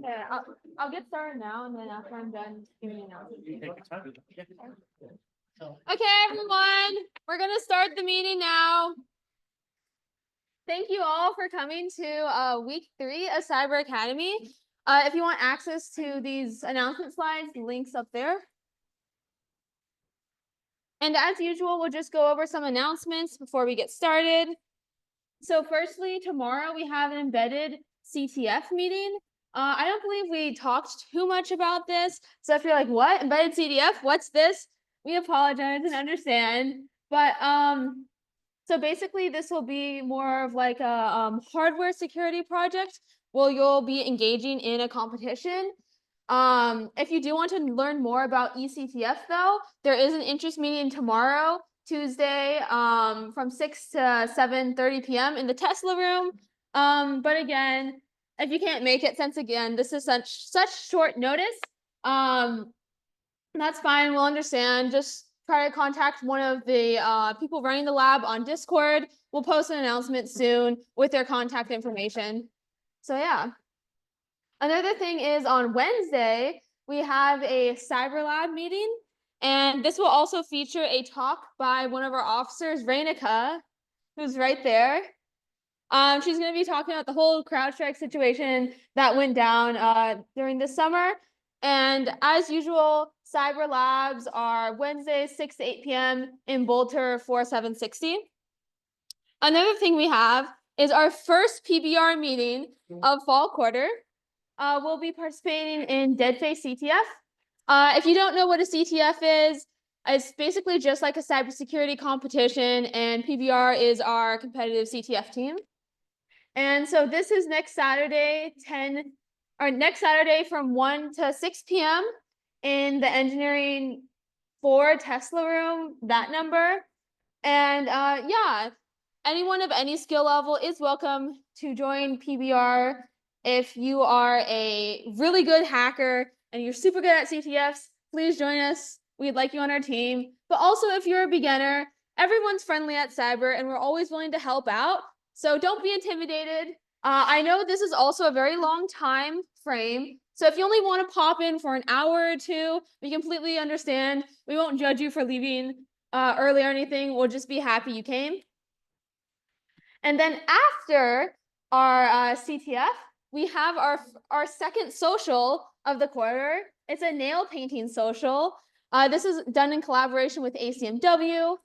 Yeah, I'll get started now, and then after I'm done giving an announcement. Okay, everyone, we're gonna start the meeting now. Thank you all for coming to week 3 of Cyber Academy. If you want access to these announcement slides, the link's up there. And as usual, we'll just go over some announcements before we get started. So firstly, tomorrow we have an embedded CTF meeting. I don't believe we talked too much about this. So if you're like, what? Embedded CTF? What's this? We apologize and understand. But so basically, this will be more of like a hardware security project where you'll be engaging in a competition. If you do want to learn more about eCTF, though, there is an interest meeting tomorrow, Tuesday, from 6 to 7:30 p.m. in the Tesla room. But again, if you can't make it, since again, this is such short notice, that's fine. We'll understand. Just try to contact one of the people running the lab on Discord. We'll post an announcement soon with their contact information. So yeah. Another thing is on Wednesday, we have a Cyber Lab meeting, and this will also feature a talk by one of our officers, Rainika, who's right there. She's going to be talking about the whole CrowdStrike situation that went down during this summer. And as usual, Cyber Labs are Wednesdays, 6 to 8 p.m. in Bolter 4760. Another thing we have is our first PBR meeting of fall quarter. We'll be participating in Deadface CTF. If you don't know what a CTF is, it's basically just like a cybersecurity competition, and PBR is our competitive CTF team. And so this is next Saturday, next Saturday from 1 to 6 p.m. in the Engineering 4 Tesla room, that number. And yeah, anyone of any skill level is welcome to join PBR. If you are a really good hacker and you're super good at CTFs, please join us. We'd like you on our team. But also, if you're a beginner, everyone's friendly at cyber, and we're always willing to help out. So don't be intimidated. I know this is also a very long time frame. So if you only want to pop in for an hour or two, we completely understand. We won't judge you for leaving early or anything. We'll just be happy you came. And then after our CTF, we have our second social of the quarter. It's a nail painting social. This is done in collaboration with ACMW.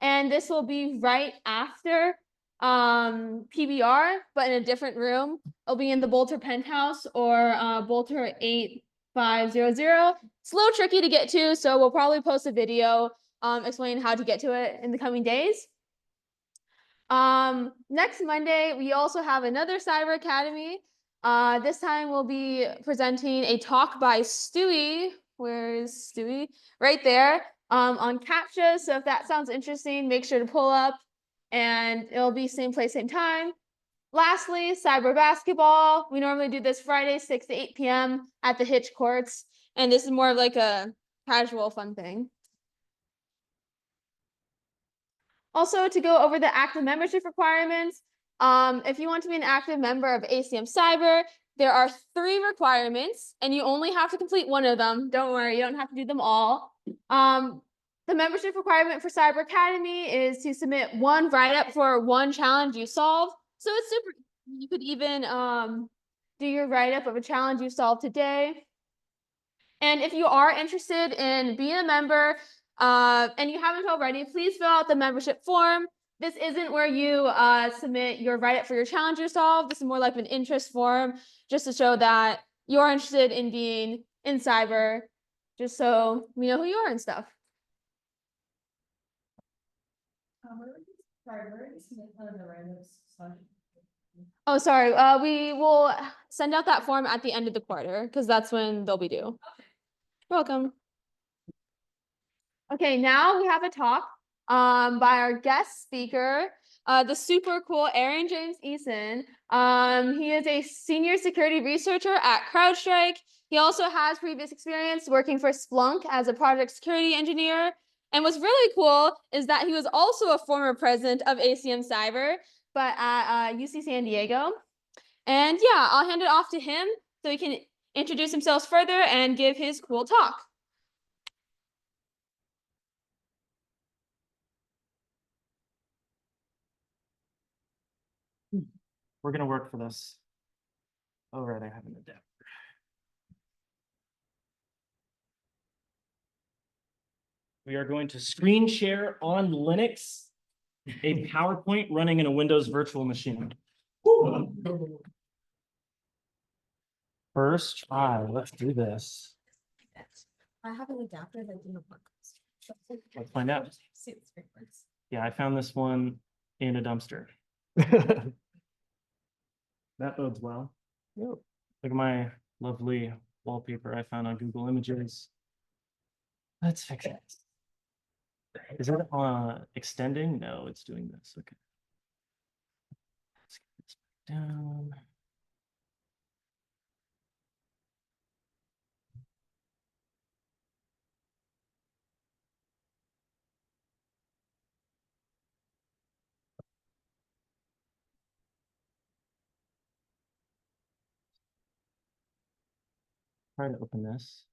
And this will be right after PBR, but in a different room. It'll be in the Bolter penthouse or Bolter 8500. It's a little tricky to get to, so we'll probably post a video explaining how to get to it in the coming days. Next Monday, we also have another Cyber Academy. This time we'll be presenting a talk by Stewie. Where is Stewie? Right there, on CAPTCHA. So if that sounds interesting, make sure to pull up, and it'll be same place, same time. Lastly, cyber basketball. We normally do this Friday, 6 to 8 p.m. at the Hitch Courts, and this is more of like a casual fun thing. Also, to go over the active membership requirements, if you want to be an active member of ACM Cyber, there are 3 requirements, and you only have to complete one of them. Don't worry, you don't have to do them all. The membership requirement for Cyber Academy is to submit 1 write-up for 1 challenge you solve. So it's super, you could even do your write-up of a challenge you solved today. And if you are interested in being a member, and you haven't already, please fill out the membership form. This isn't where you submit your write-up for your challenge you solve. This is more like an interest form, just to show that you're interested in being in cyber, just so we know who you are and stuff. Oh, sorry. We will send out that form at the end of the quarter, because that's when they'll be due. You're welcome. Okay, now we have a talk by our guest speaker, the super cool Aaron James Eason. He is a senior security researcher at CrowdStrike. He also has previous experience working for Splunk as a project security engineer. And what's really cool is that he was also a former president of ACM Cyber. but at UC San Diego. And yeah, I'll hand it off to him so he can introduce himself further and give his cool talk. We're going to work for this. Oh, right, I have an adapter. We are going to screen share on Linux a PowerPoint running in a Windows virtual machine. First try, let's do this. I have an adapter that didn't work. Let's find out. See the screen works. Yeah, I found this one in a dumpster. That bodes well. Yep. Look at my lovely wallpaper I found on Google Images. Let's fix it. Is it extending? No, it's doing this. Okay. Let's get this down. Try to open this.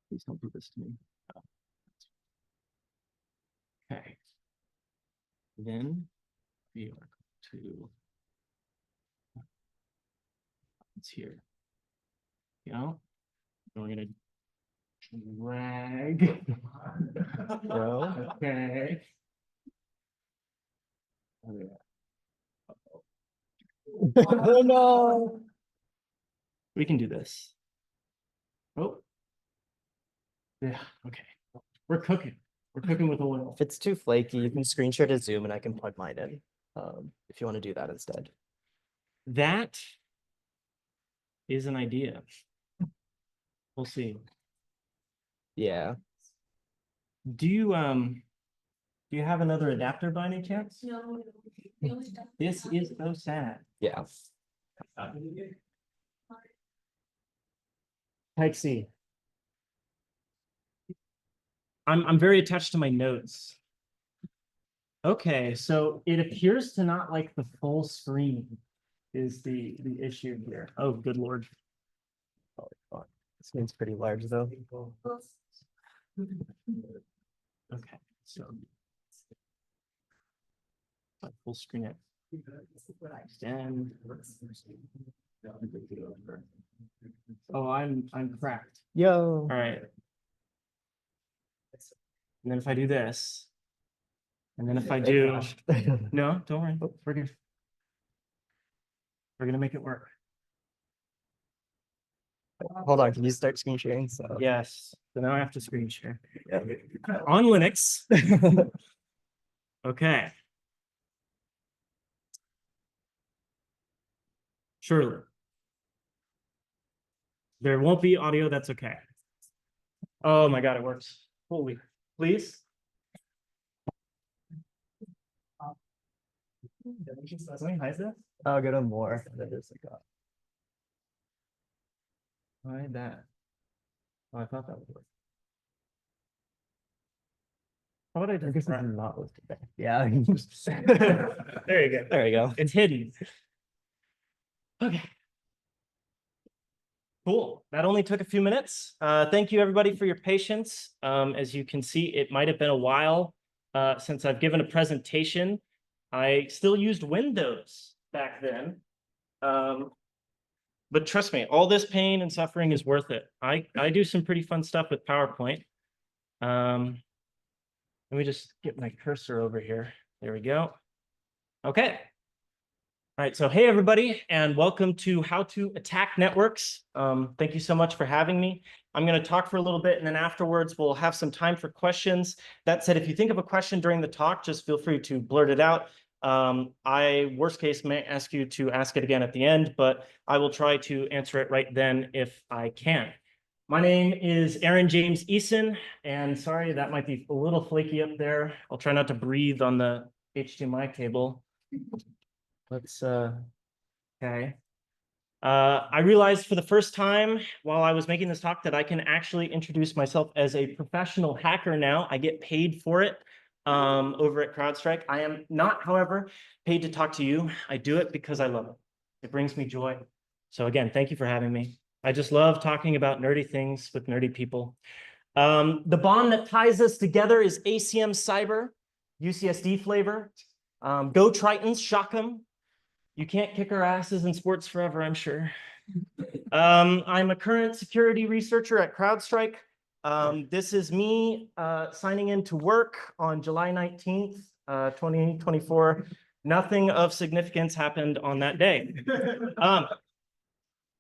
Please don't do this to me. Oh. Okay. Then we are going to, it's here. Yeah. We're going to drag. No. Okay. Oh, yeah. Oh no. We can do this. Oh. Yeah, okay. We're cooking. We're cooking with oil. If it's too flaky, you can screen share to Zoom and I can plug mine in if you want to do that instead. That is an idea. We'll see. Yeah. Do you have another adapter by any chance? No. This is so sad. Yeah. Type C. I'm very attached to my notes. Okay, so it appears to not like the full screen is the issue here. Oh, good Lord. Oh, fuck. This one's pretty large though. Okay, so full screen it. Extend. Oh, I'm cracked. Yo. All right. And then if I do this, and then if I do, no, don't worry, we're good. We're gonna make it work. Hold on, can you start screen sharing? So Yes, so now I have to screen share. yeah. On Linux. Okay. Surely. There won't be audio, that's okay. Oh my God, it works. Holy, please. Let me hide this. I'll go to more. That is like Hide that. Oh, I thought that would work. How about I I guess just it's not listed there. Yeah. There you go. There we go. It's hidden. Okay. Cool. That only took a few minutes. Thank you everybody for your patience. As you can see, it might have been a while since I've given a presentation. I still used Windows back then. But trust me, all this pain and suffering is worth it. I do some pretty fun stuff with PowerPoint. Let me just get my cursor over here. There we go. Okay. All right, so hey everybody, and welcome to How to Attack Networks. Thank you so much for having me. I'm going to talk for a little bit, and then afterwards we'll have some time for questions. That said, if you think of a question during the talk, just feel free to blurt it out. Worst case, may ask you to ask it again at the end, but I will try to answer it right then if I can. My name is Aaron James Eason, and sorry, that might be a little flaky up there. I'll try not to breathe on the HDMI cable. Let's, okay. I realized for the first time while I was making this talk that I can actually introduce myself as a professional hacker now. I get paid for it. over at CrowdStrike. I am not, however, paid to talk to you. I do it because I love it. It brings me joy. So again, thank you for having me. I just love talking about nerdy things with nerdy people. The bond that ties us together is ACM Cyber, UCSD flavor. Go Tritons, shock 'em. You can't kick our asses in sports forever, I'm sure. I'm a current security researcher at CrowdStrike. This is me signing in to work on July 19th, 2024. Nothing of significance happened on that day.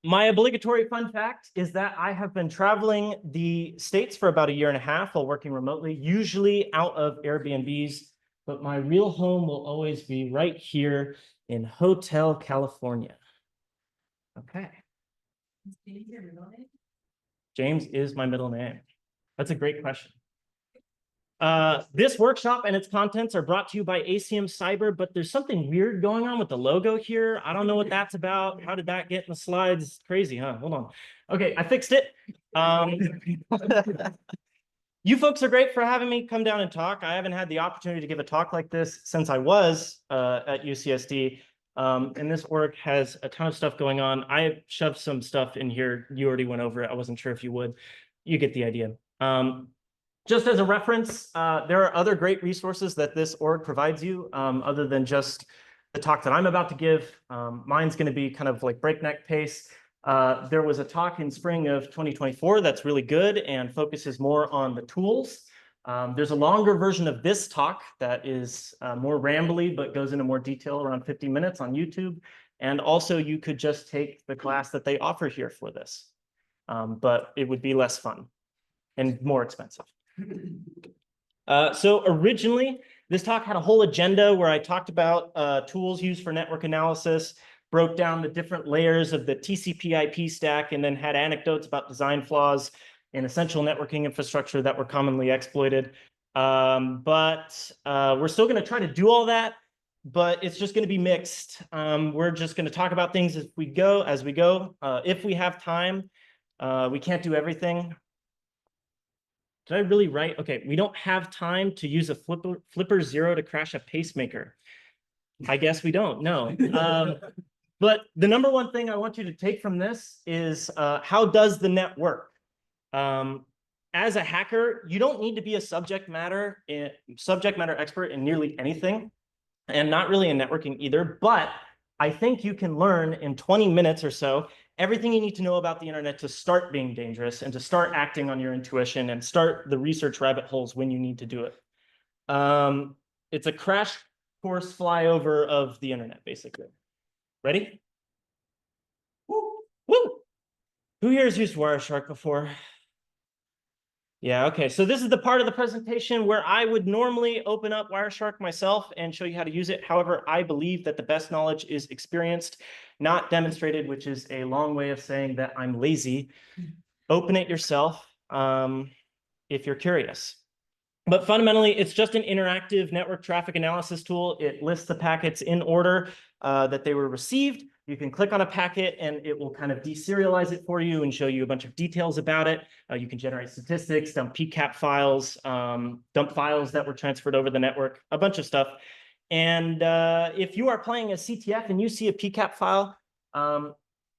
My obligatory fun fact is that I have been traveling the States for about 1.5 years while working remotely, usually out of Airbnbs, but my real home will always be right here in Hotel California. Okay. James is my middle name. That's a great question. This workshop and its contents are brought to you by ACM Cyber, but there's something weird going on with the logo here. I don't know what that's about. How did that get in the slides? It's crazy, huh? Hold on. Okay, I fixed it. You folks are great for having me come down and talk. I haven't had the opportunity to give a talk like this since I was at UCSD. And this org has a ton of stuff going on. I shoved some stuff in here. You already went over it. I wasn't sure if you would. You get the idea. Just as a reference, there are other great resources that this org provides you other than just the talk that I'm about to give. Mine's going to be kind of like breakneck pace. There was a talk in spring of 2024 that's really good and focuses more on the tools. There's a longer version of this talk that is more rambly, but goes into more detail, around 50 minutes on YouTube. And also you could just take the class that they offer here for this, but it would be less fun and more expensive. So originally, this talk had a whole agenda where I talked about tools used for network analysis, broke down the different layers of the TCP/IP stack, and then had anecdotes about design flaws in essential networking infrastructure that were commonly exploited. But we're still going to try to do all that, but it's just going to be mixed. We're just going to talk about things as we go. If we have time, we can't do everything. Did I really write? Okay, we don't have time to use a flipper zero to crash a pacemaker. I guess we don't, no. But the number one thing I want you to take from this is how does the net work? As a hacker, you don't need to be a subject matter expert in nearly anything, and not really in networking either, but I think you can learn in 20 minutes or so everything you need to know about the internet to start being dangerous and to start acting on your intuition and start the research rabbit holes when you need to do it. It's a crash course flyover of the internet, basically. Ready? Woo! Woo! Who here has used Wireshark before? Yeah, okay. So this is the part of the presentation where I would normally open up Wireshark myself and show you how to use it. However, I believe that the best knowledge is experienced, not demonstrated, which is a long way of saying that I'm lazy. Open it yourself if you're curious. But fundamentally, it's just an interactive network traffic analysis tool. It lists the packets in order that they were received. You can click on a packet and it will kind of deserialize it for you and show you a bunch of details about it. You can generate statistics, dump PCAP files, dump files that were transferred over the network, a bunch of stuff. And if you are playing a CTF and you see a PCAP file,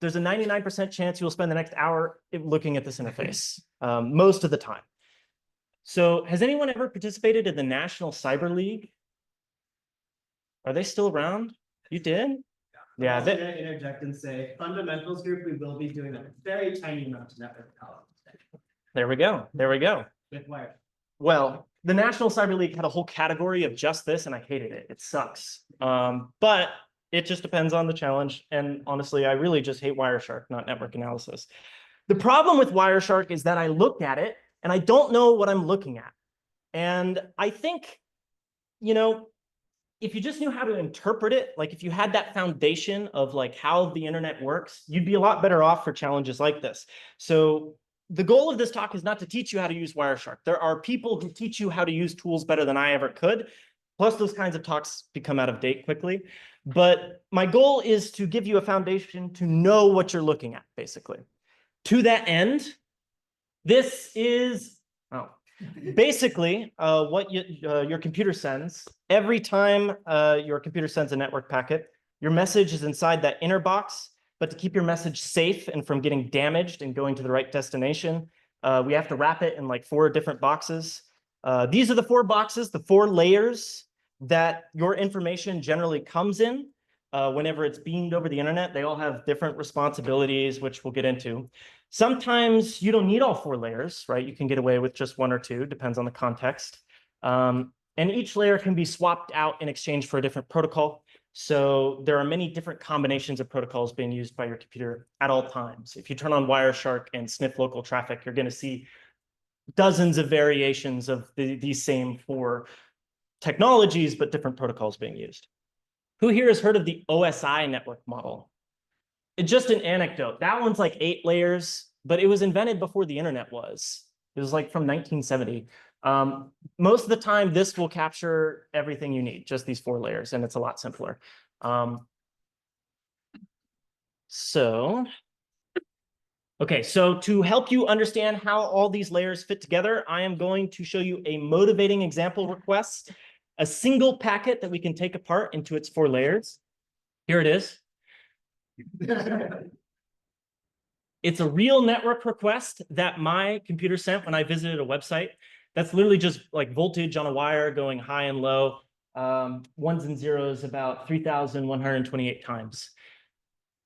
there's a 99% chance you'll spend the next hour looking at this interface, most of the time. So has anyone ever participated in the National Cyber League? Are they still around? You did? Yeah. I'm going to interject and say, fundamentals group, we will be doing a very tiny amount of network analysis There we go. There we go. with Wire. Well, the National Cyber League had a whole category of just this, and I hated it. It sucks. But it just depends on the challenge. And honestly, I really just hate Wireshark, not network analysis. The problem with Wireshark is that I looked at it and I don't know what I'm looking at. And I think, you know, if you just knew how to interpret it, like if you had that foundation of like how the internet works, you'd be a lot better off for challenges like this. So the goal of this talk is not to teach you how to use Wireshark. There are people who teach you how to use tools better than I ever could. Plus, those kinds of talks become out of date quickly. But my goal is to give you a foundation to know what you're looking at, basically. To that end, this is, Basically, what your computer sends, every time your computer sends a network packet, your message is inside that inner box. But to keep your message safe and from getting damaged and going to the right destination, we have to wrap it in like 4 different boxes. These are the 4 boxes, the 4 layers that your information generally comes in. Whenever it's beamed over the internet, they all have different responsibilities, which we'll get into. Sometimes you don't need all 4 layers, right? You can get away with just 1 or 2, depends on the context. And each layer can be swapped out in exchange for a different protocol. So there are many different combinations of protocols being used by your computer at all times. If you turn on Wireshark and sniff local traffic, you're going to see dozens of variations of these same 4 technologies, but different protocols being used. Who here has heard of the OSI network model? It's just an anecdote. That one's like 8 layers, but it was invented before the internet was. It was like from 1970. Most of the time, this will capture everything you need, just these 4 layers, and it's a lot simpler. Okay, so to help you understand how all these layers fit together, I am going to show you a motivating example request, a single packet that we can take apart into its 4 layers. Here it is. It's a real network request that my computer sent when I visited a website. That's literally just like voltage on a wire going high and low, ones and zeros about 3,128 times.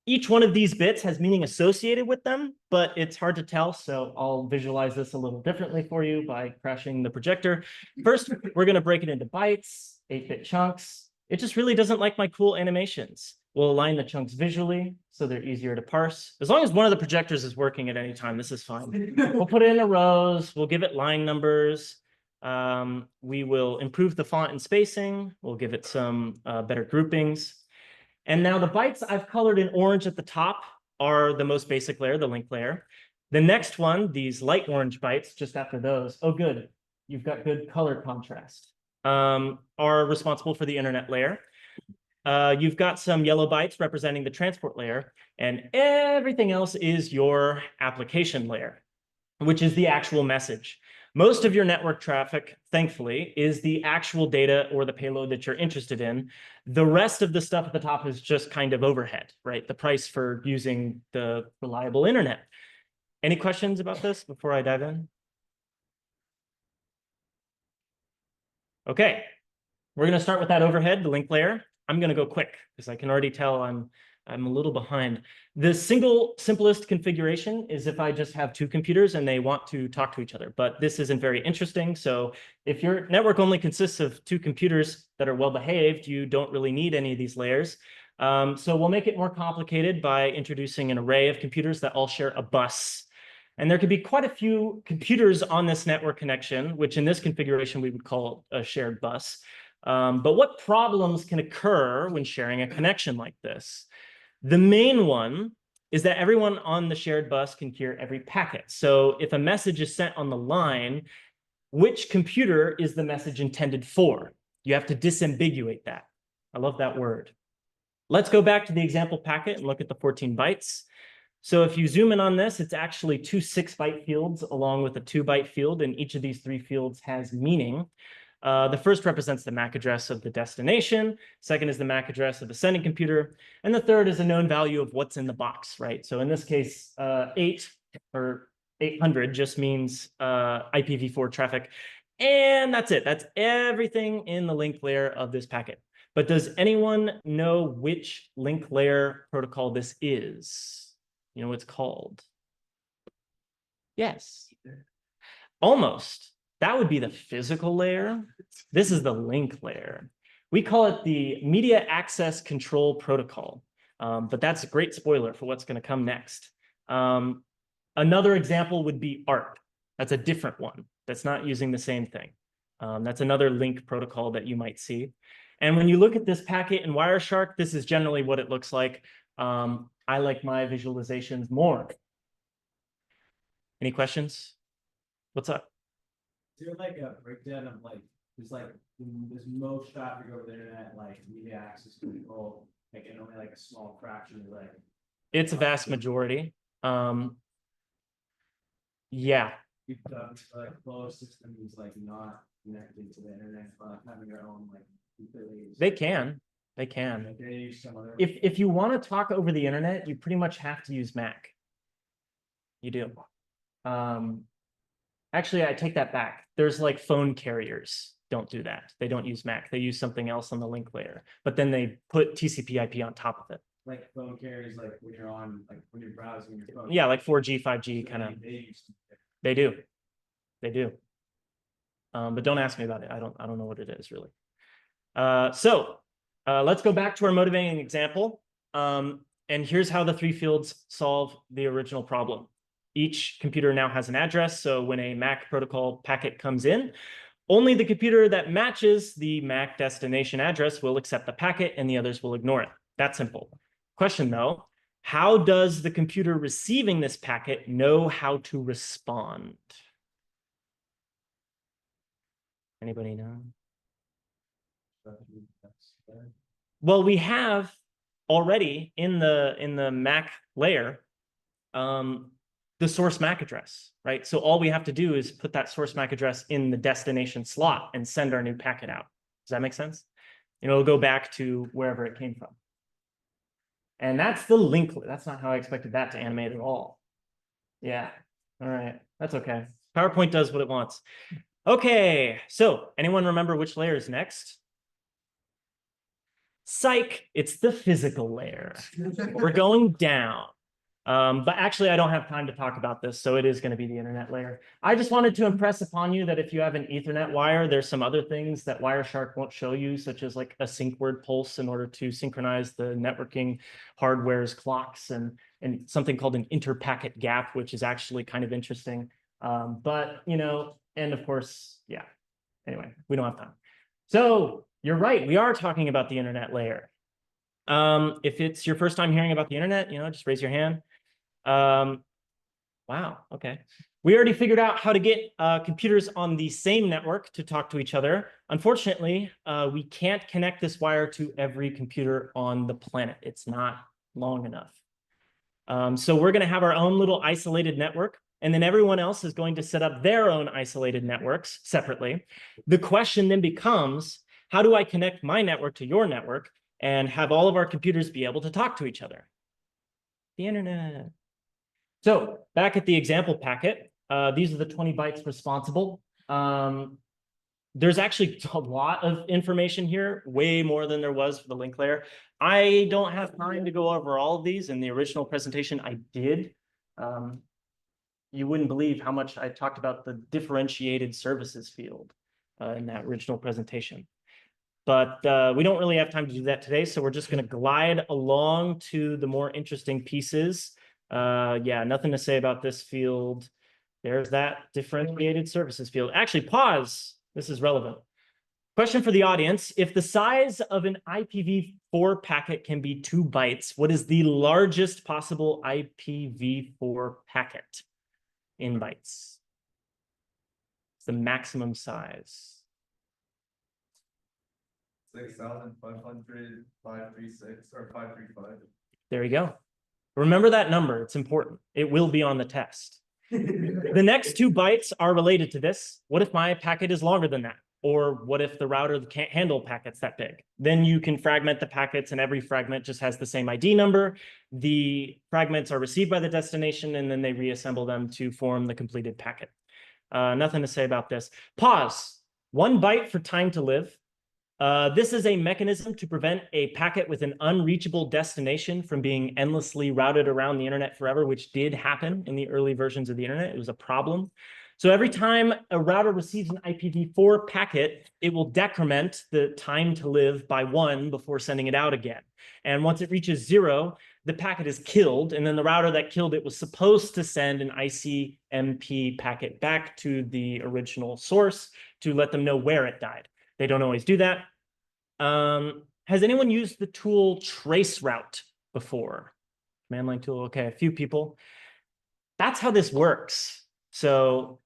Each one of these bits has meaning associated with them, but it's hard to tell. So I'll visualize this a little differently for you by crashing the projector. First, we're going to break it into bytes, 8-bit chunks. It just really doesn't like my cool animations. We'll align the chunks visually so they're easier to parse. As long as one of the projectors is working at any time, this is fine. We'll put it in the rows. We'll give it line numbers. We will improve the font and spacing. We'll give it some better groupings. And now the bytes I've colored in orange at the top are the most basic layer, the link layer. The next one, these light orange bytes, just after those, oh, good, you've got good color contrast, are responsible for the internet layer. You've got some yellow bytes representing the transport layer, and everything else is your application layer, which is the actual message. Most of your network traffic, thankfully, is the actual data or the payload that you're interested in. The rest of the stuff at the top is just kind of overhead, right? The price for using the reliable internet. Any questions about this before I dive in? Okay, we're going to start with that overhead, the link layer. I'm going to go quick because I can already tell I'm a little behind. The simplest configuration is if I just have 2 computers and they want to talk to each other, but this isn't very interesting. So if your network only consists of 2 computers that are well behaved, you don't really need any of these layers. So we'll make it more complicated by introducing an array of computers that all share a bus. And there could be quite a few computers on this network connection, which in this configuration we would call a shared bus. But what problems can occur when sharing a connection like this? The main one is that everyone on the shared bus can hear every packet. So if a message is sent on the line, which computer is the message intended for? You have to disambiguate that. I love that word. Let's go back to the example packet and look at the 14 bytes. So if you zoom in on this, it's actually 2 6-byte fields along with a 2-byte field, and each of these 3 fields has meaning. The first represents the MAC address of the destination. Second is the MAC address of the sending computer. And the third is a known value of what's in the box, right? So in this case, 8 or 800 just means IPv4 traffic. And that's it. That's everything in the link layer of this packet. But does anyone know which link layer protocol this is? You know what it's called? Yes. Almost. That would be the physical layer. This is the link layer. We call it the Media Access Control Protocol, but that's a great spoiler for what's going to come next. Another example would be ARP. That's a different one. That's not using the same thing. That's another link protocol that you might see. And when you look at this packet in Wireshark, this is generally what it looks like. I like my visualizations more. Any questions? What's up? Is there like a breakdown of like, there's most traffic over the internet, like media access control, like, and only like a small fraction is like. It's a vast majority. Yeah, You've got closed systems like not connected to the internet, but having their own like completely. They can. They can. Like, they use some other. If you want to talk over the internet, you pretty much have to use Mac. You do. Actually, I take that back. There's like phone carriers don't do that. They don't use Mac. They use something else on the link layer, but then they put TCP/IP on top of it. Like phone carriers, like when you're on, like when you're browsing your phone. Yeah, like 4G, 5G kind of. They do. They do. But don't ask me about it. I don't know what it is really. So let's go back to our motivating example. And here's how the three fields solve the original problem. Each computer now has an address. So when a MAC protocol packet comes in, only the computer that matches the MAC destination address will accept the packet and the others will ignore it. That's simple. Question though, how does the computer receiving this packet know how to respond? Anybody know? Well, we have already in the MAC layer the source MAC address, right? So all we have to do is put that source MAC address in the destination slot and send our new packet out. Does that make sense? And it'll go back to wherever it came from. And that's the link. That's not how I expected that to animate at all. Yeah. All right. That's okay. PowerPoint does what it wants. Okay. So anyone remember which layer is next? Psych. It's the physical layer. We're going down. But actually, I don't have time to talk about this, so it is going to be the internet layer. I just wanted to impress upon you that if you have an Ethernet wire, there's some other things that Wireshark won't show you, such as like a sync word pulse in order to synchronize the networking hardware's clocks and something called an interpacket gap, which is actually kind of interesting. But, you know, and of course, yeah, anyway, we don't have time. So you're right, we are talking about the internet layer. If it's your first time hearing about the internet, you know, just raise your hand. Wow, okay. We already figured out how to get computers on the same network to talk to each other. Unfortunately, we can't connect this wire to every computer on the planet. It's not long enough. So we're going to have our own little isolated network, and then everyone else is going to set up their own isolated networks separately. The question then becomes, how do I connect my network to your network and have all of our computers be able to talk to each other? The internet. So back at the example packet, these are the 20 bytes responsible. There's actually a lot of information here, way more than there was for the link layer. I don't have time to go over all of these. In the original presentation, I did. You wouldn't believe how much I talked about the differentiated services field in that original presentation. But we don't really have time to do that today, so we're just going to glide along to the more interesting pieces. Yeah, nothing to say about this field. There's that differentiated services field. Actually, pause. This is relevant. Question for the audience. If the size of an IPv4 packet can be 2 bytes, what is the largest possible IPv4 packet in bytes? It's the maximum size. 6,500, 536 or 535. There you go. Remember that number. It's important. It will be on the test. The next 2 bytes are related to this. What if my packet is longer than that? Or what if the router can't handle packets that big? Then you can fragment the packets, and every fragment just has the same ID number. The fragments are received by the destination, and then they reassemble them to form the completed packet. Nothing to say about this. Pause. 1 byte for time to live. This is a mechanism to prevent a packet with an unreachable destination from being endlessly routed around the internet forever, which did happen in the early versions of the internet. It was a problem. So every time a router receives an IPv4 packet, it will decrement the time to live by 1 before sending it out again. And once it reaches 0, the packet is killed, and then the router that killed it was supposed to send an ICMP packet back to the original source to let them know where it died. They don't always do that. Has anyone used the tool traceroute before? Command line tool, okay, a few people. That's how this works. So,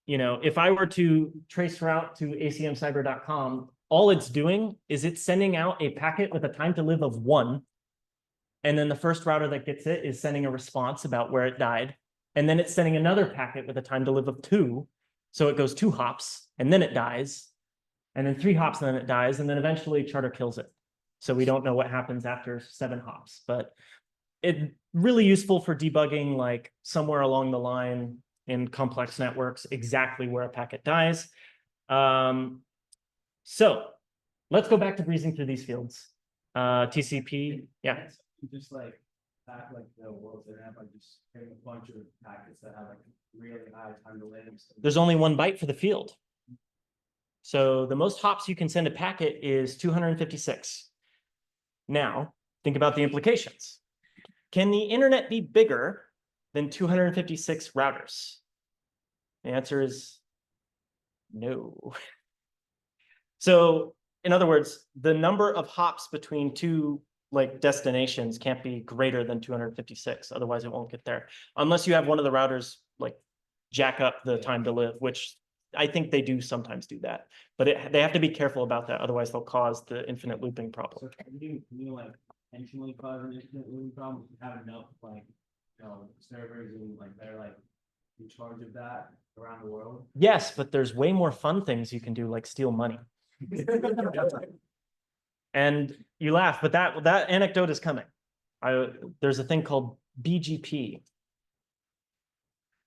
you know, if I were to traceroute to acmcyber.com, all it's doing is it's sending out a packet with a time to live of 1. And then the first router that gets it is sending a response about where it died. and then it's sending another packet with a time to live of 2. So it goes 2 hops, and then it dies, and then 3 hops, and then it dies, and then eventually Charter kills it. So we don't know what happens after 7 hops, but it's really useful for debugging, like somewhere along the line in complex networks, exactly where a packet dies. So let's go back to breezing through these fields. TCP, yeah. Just like act like the world's internet by just having a bunch of packets that have like really high time to live. There's only 1 byte for the field. So the most hops you can send a packet is 256. Now, think about the implications. Can the internet be bigger than 256 routers? The answer is no. So in other words, the number of hops between 2 like destinations can't be greater than 256. Otherwise it won't get there. Unless you have one of the routers like jack up the time to live, which I think they do sometimes do that. But they have to be careful about that. Otherwise they'll cause the infinite looping problem. So can you like intentionally cause an infinite looping problem? Have enough like, servers and like they're like in charge of that around the world? Yes, but there's way more fun things you can do, like steal money. And you laugh, but that anecdote is coming. There's a thing called BGP.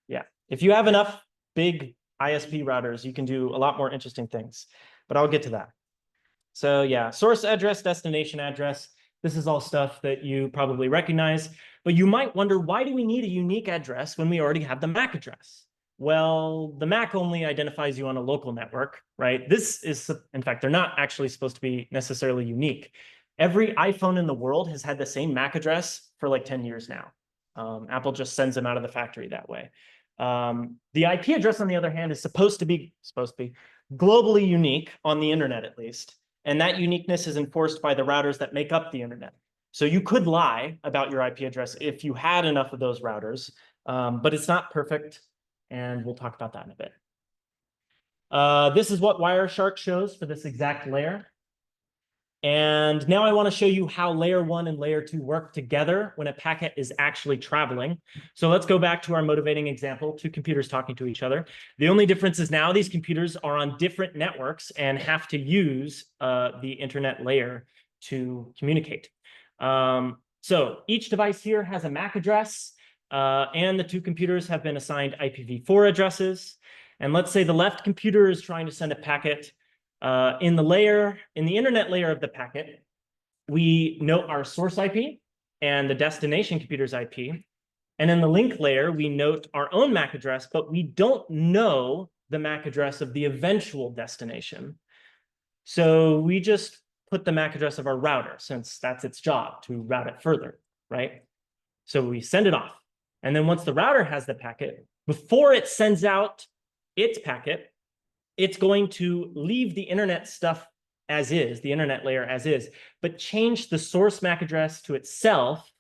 Yeah, if you have enough big ISP routers, you can do a lot more interesting things, but I'll get to that. So yeah, source address, destination address. This is all stuff that you probably recognize, but you might wonder, why do we need a unique address when we already have the MAC address? Well, the MAC only identifies you on a local network, right? This is, in fact, they're not actually supposed to be necessarily unique. Every iPhone in the world has had the same MAC address for like 10 years now. Apple just sends them out of the factory that way. The IP address, on the other hand, is supposed to be globally unique on the internet, at least. And that uniqueness is enforced by the routers that make up the internet. So you could lie about your IP address if you had enough of those routers, but it's not perfect. And we'll talk about that in a bit. This is what Wireshark shows for this exact layer. And now I want to show you how layer 1 and layer 2 work together when a packet is actually traveling. So let's go back to our motivating example, 2 computers talking to each other. The only difference is now these computers are on different networks and have to use the internet layer to communicate. So each device here has a MAC address, and the 2 computers have been assigned IPv4 addresses. And let's say the left computer is trying to send a packet. In the internet layer of the packet, we note our source IP and the destination computer's IP. And in the link layer, we note our own MAC address, but we don't know the MAC address of the eventual destination. So we just put the MAC address of our router, since that's its job, to route it further, right? So we send it off. And then once the router has the packet, before it sends out its packet, it's going to leave the internet stuff as is, the internet layer as is, but change the source MAC address to itself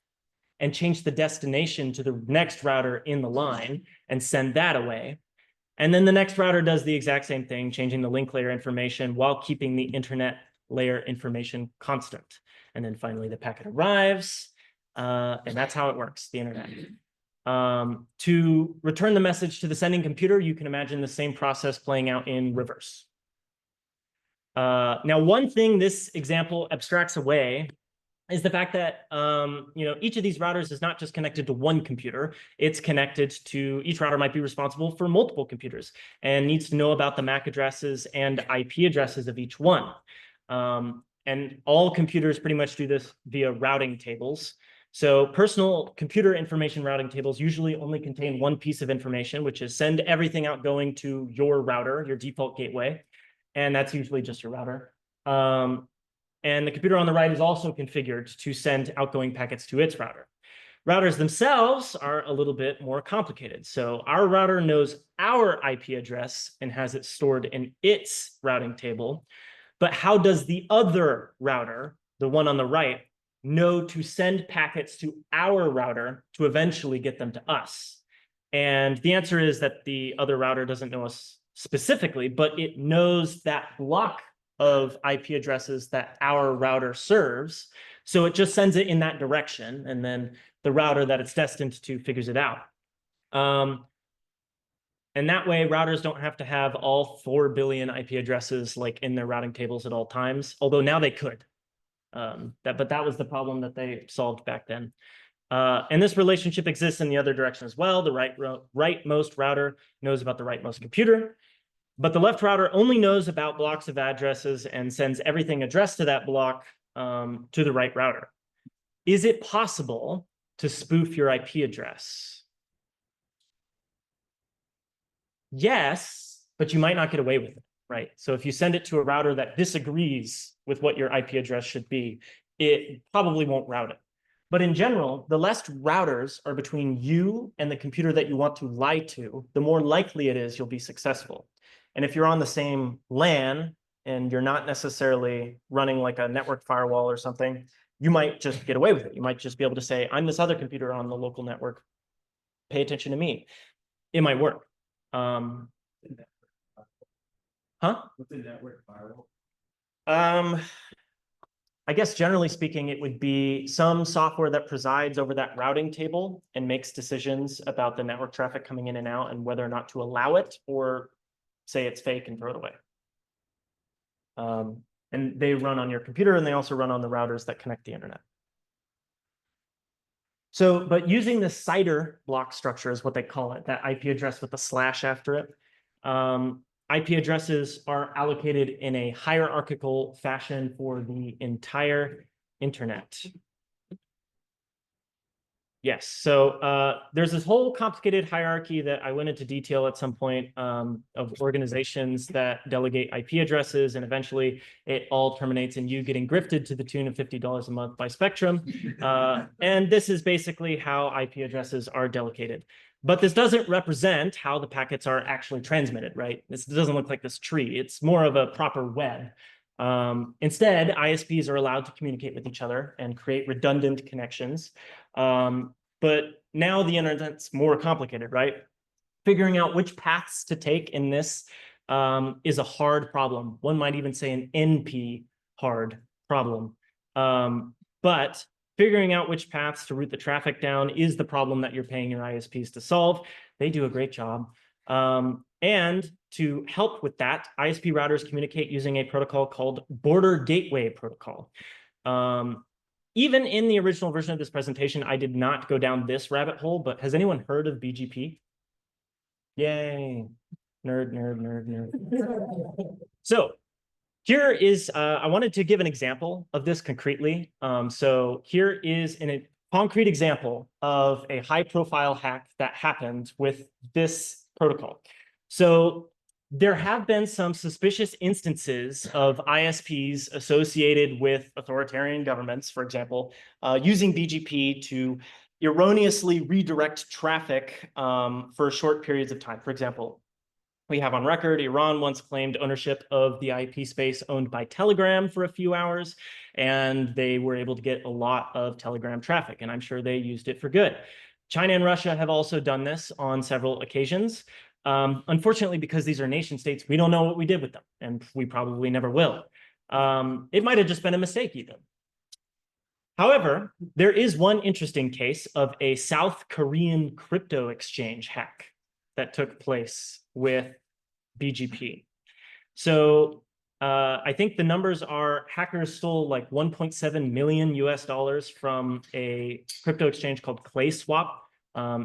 and change the destination to the next router in the line and send that away. And then the next router does the exact same thing, changing the link layer information while keeping the internet layer information constant. And then finally the packet arrives, and that's how it works, the internet. To return the message to the sending computer, you can imagine the same process playing out in reverse. Now, one thing this example abstracts away is the fact that each of these routers is not just connected to one computer. It's connected to, each router might be responsible for multiple computers and needs to know about the MAC addresses and IP addresses of each one. And all computers pretty much do this via routing tables. So personal computer information routing tables usually only contain one piece of information, which is send everything outgoing to your router, your default gateway. And that's usually just your router. And the computer on the right is also configured to send outgoing packets to its router. Routers themselves are a little bit more complicated. So our router knows our IP address and has it stored in its routing table. But how does the other router, the one on the right, know to send packets to our router to eventually get them to us? And the answer is that the other router doesn't know us specifically, but it knows that block of IP addresses that our router serves. So it just sends it in that direction, and then the router that it's destined to figures it out. And that way, routers don't have to have all 4 billion IP addresses like in their routing tables at all times, although now they could. But that was the problem that they solved back then. And this relationship exists in the other direction as well. The rightmost router knows about the rightmost computer, but the left router only knows about blocks of addresses and sends everything addressed to that block to the right router. Is it possible to spoof your IP address? Yes, but you might not get away with it, right? So if you send it to a router that disagrees with what your IP address should be, it probably won't route it. But in general, the less routers are between you and the computer that you want to lie to, the more likely it is you'll be successful. And if you're on the same LAN and you're not necessarily running like a network firewall or something, you might just get away with it. You might just be able to say, I'm this other computer on the local network. Pay attention to me. It might work. Huh? What's a network firewall? I guess generally speaking, it would be some software that presides over that routing table and makes decisions about the network traffic coming in and out and whether or not to allow it or say it's fake and throw it away. And they run on your computer and they also run on the routers that connect the internet. So, but using the CIDR block structure is what they call it, that IP address with the slash after it. IP addresses are allocated in a hierarchical fashion for the entire internet. Yes, so there's this whole complicated hierarchy that I went into detail at some point of organizations that delegate IP addresses, and eventually it all terminates in you getting grifted to the tune of $50 a month by Spectrum. And this is basically how IP addresses are delegated. But this doesn't represent how the packets are actually transmitted, right? This doesn't look like this tree. It's more of a proper web. Instead, ISPs are allowed to communicate with each other and create redundant connections. But now the internet's more complicated, right? Figuring out which paths to take in this is a hard problem. One might even say an NP hard problem. But figuring out which paths to route the traffic down is the problem that you're paying your ISPs to solve. They do a great job. And to help with that, ISP routers communicate using a protocol called Border Gateway Protocol. Even in the original version of this presentation, I did not go down this rabbit hole, but has anyone heard of BGP? Yay. Nerd, nerd, nerd, nerd. So here is, I wanted to give an example of this concretely. So here is a concrete example of a high-profile hack that happened with this protocol. So there have been some suspicious instances of ISPs associated with authoritarian governments, for example, using BGP to erroneously redirect traffic for short periods of time. For example, we have on record, Iran once claimed ownership of the IP space owned by Telegram for a few hours, and they were able to get a lot of Telegram traffic, and I'm sure they used it for good. China and Russia have also done this on several occasions. Unfortunately, because these are nation states, we don't know what we did with them, and we probably never will. It might have just been a mistake even. However, there is one interesting case of a South Korean crypto exchange hack that took place with BGP. So I think the numbers are hackers stole like 1.7 million US from a crypto exchange called ClaySwap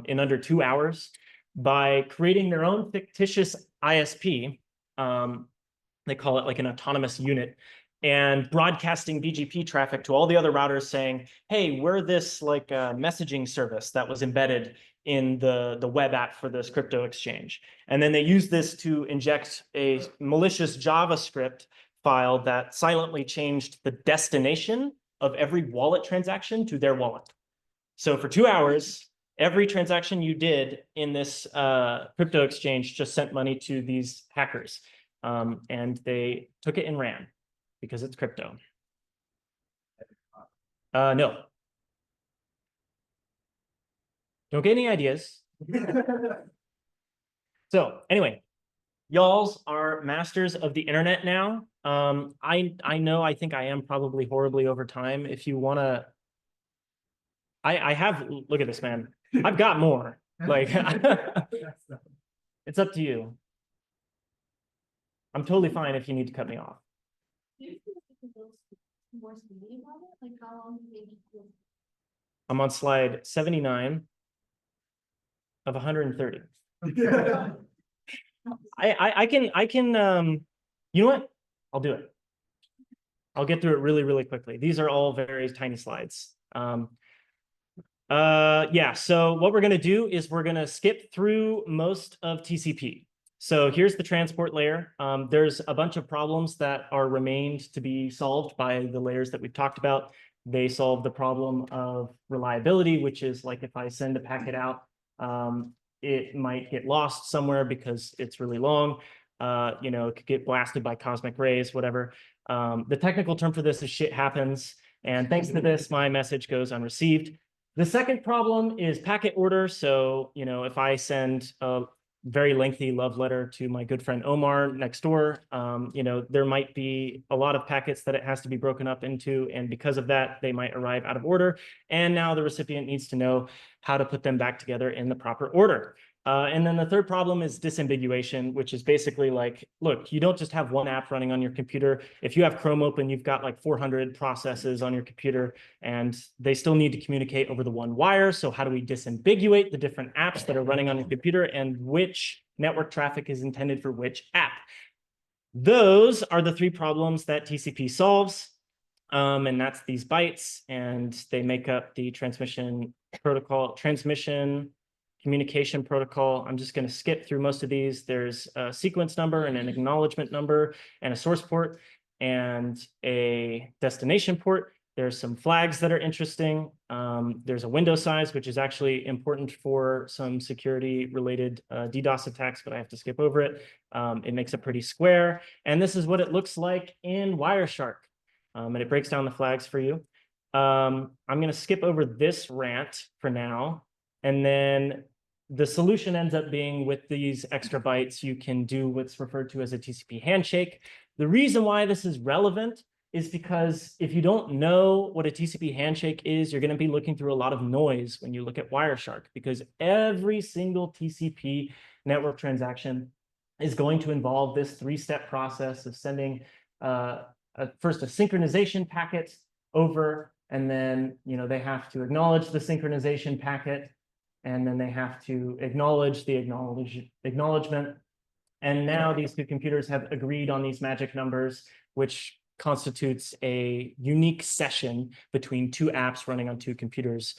in under 2 hours by creating their own fictitious ISP. They call it like an autonomous unit, and broadcasting BGP traffic to all the other routers saying, hey, we're this like messaging service that was embedded in the web app for this crypto exchange. And then they use this to inject a malicious JavaScript file that silently changed the destination of every wallet transaction to their wallet. So for 2 hours, every transaction you did in this crypto exchange just sent money to these hackers. And they took it and ran because it's crypto. No. Don't get any ideas. So anyway, y'alls are masters of the internet now. I know, I think I am probably horribly over time. If you want to, I have, look at this, man. I've got more. Like, it's up to you. I'm totally fine if you need to cut me off. More speedy about it? Like how long do you think? I'm on slide 79 of 130. I can you know what? I'll do it. I'll get through it really, really quickly. These are all very tiny slides. Yeah, so what we're going to do is we're going to skip through most of TCP. So here's the transport layer. There's a bunch of problems that are remained to be solved by the layers that we've talked about. They solve the problem of reliability, which is like if I send a packet out, it might get lost somewhere because it's really long. You know, it could get blasted by cosmic rays, whatever. The technical term for this is shit happens. And thanks to this, my message goes unreceived. The second problem is packet order. So, you know, if I send a very lengthy love letter to my good friend Omar next door, you know, there might be a lot of packets that it has to be broken up into. And because of that, they might arrive out of order. And now the recipient needs to know how to put them back together in the proper order. And then the third problem is disambiguation, which is basically like, look, you don't just have one app running on your computer. If you have Chrome open, you've got like 400 processes on your computer, and they still need to communicate over the one wire. So how do we disambiguate the different apps that are running on your computer and which network traffic is intended for which app? Those are the three problems that TCP solves. And that's these bytes, and they make up the transmission communication protocol. I'm just going to skip through most of these. There's a sequence number and an acknowledgement number and a source port and a destination port. There's some flags that are interesting. There's a window size, which is actually important for some security related DDoS attacks, but I have to skip over it. It makes a pretty square. And this is what it looks like in Wireshark. And it breaks down the flags for you. I'm going to skip over this rant for now. And then the solution ends up being with these extra bytes, you can do what's referred to as a TCP handshake. The reason why this is relevant is because if you don't know what a TCP handshake is, you're going to be looking through a lot of noise when you look at Wireshark, because every single TCP network transaction is going to involve this three-step process of sending first a synchronization packet over, and then they have to acknowledge the synchronization packet, and then they have to acknowledge the acknowledgement. And now these two computers have agreed on these magic numbers, which constitutes a unique session between two apps running on two computers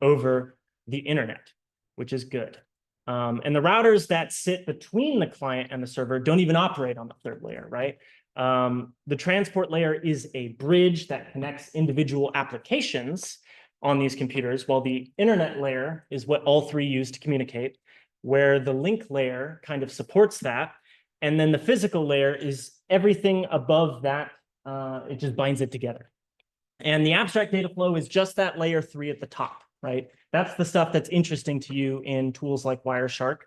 over the internet, which is good. And the routers that sit between the client and the server don't even operate on the third layer, right? The transport layer is a bridge that connects individual applications on these computers, while the internet layer is what all three use to communicate, where the link layer kind of supports that. And then the physical layer is everything above that. It just binds it together. And the abstract data flow is just that layer 3 at the top, right? That's the stuff that's interesting to you in tools like Wireshark.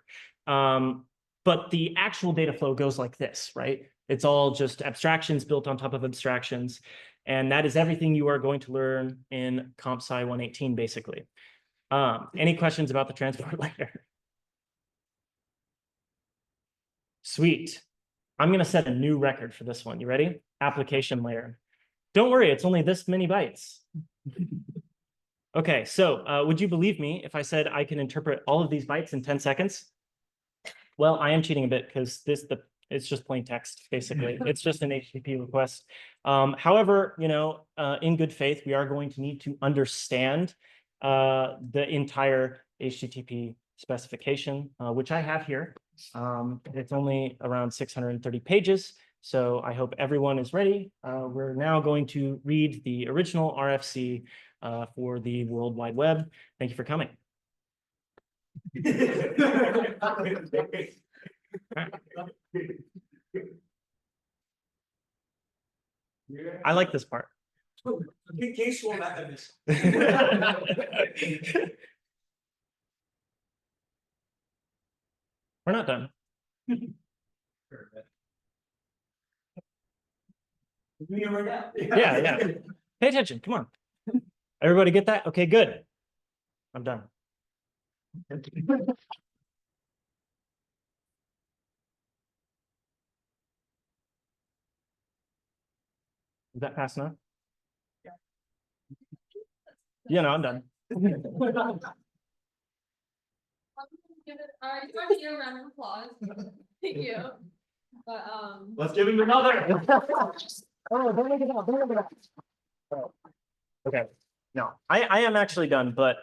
But the actual data flow goes like this, right? It's all just abstractions built on top of abstractions. And that is everything you are going to learn in Comp Sci 118, basically. Any questions about the transport layer? Sweet. I'm going to set a new record for this one. You ready? Application layer. Don't worry, it's only this many bytes. Okay, so would you believe me if I said I can interpret all of these bytes in 10 seconds? Well, I am cheating a bit because it's just plain text, basically. It's just an HTTP request. However, in good faith, we are going to need to understand the entire HTTP specification, which I have here. It's only around 630 pages, so I hope everyone is ready. We're now going to read the original RFC for the World Wide Web. Thank you for coming. I like this part. We're not done. Yeah. Pay attention. Come on. Everybody get that? Okay, good. I'm done. Is that fast enough? Yeah, no, I'm done. Give it, you want to hear a round of applause? Thank you. But, Let's give him another. Okay, no, I am actually done, but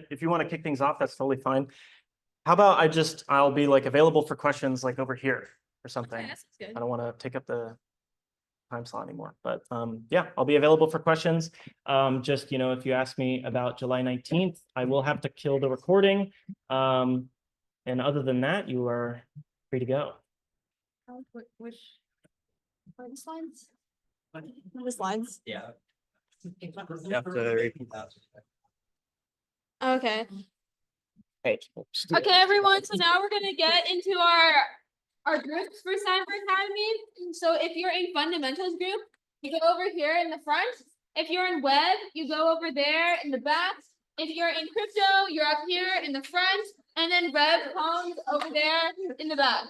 if you want to kick things off, that's totally fine. How about I'll be like available for questions like over here or something. okay, that sounds good. I don't want to take up the time slot anymore, but yeah, I'll be available for questions. Just, if you ask me about July 19th, I will have to kill the recording. And other than that, you are free to go. Which slides? The slides? Yeah. You have to repeat that. Okay. Hey. Okay, everyone. So now we're gonna get into our groups for Cyber Academy. So if you're in fundamentals group, you go over here in the front. If you're in web, you go over there in the back. If you're in crypto, you're up here in the front, and then Rev comes over there in the back.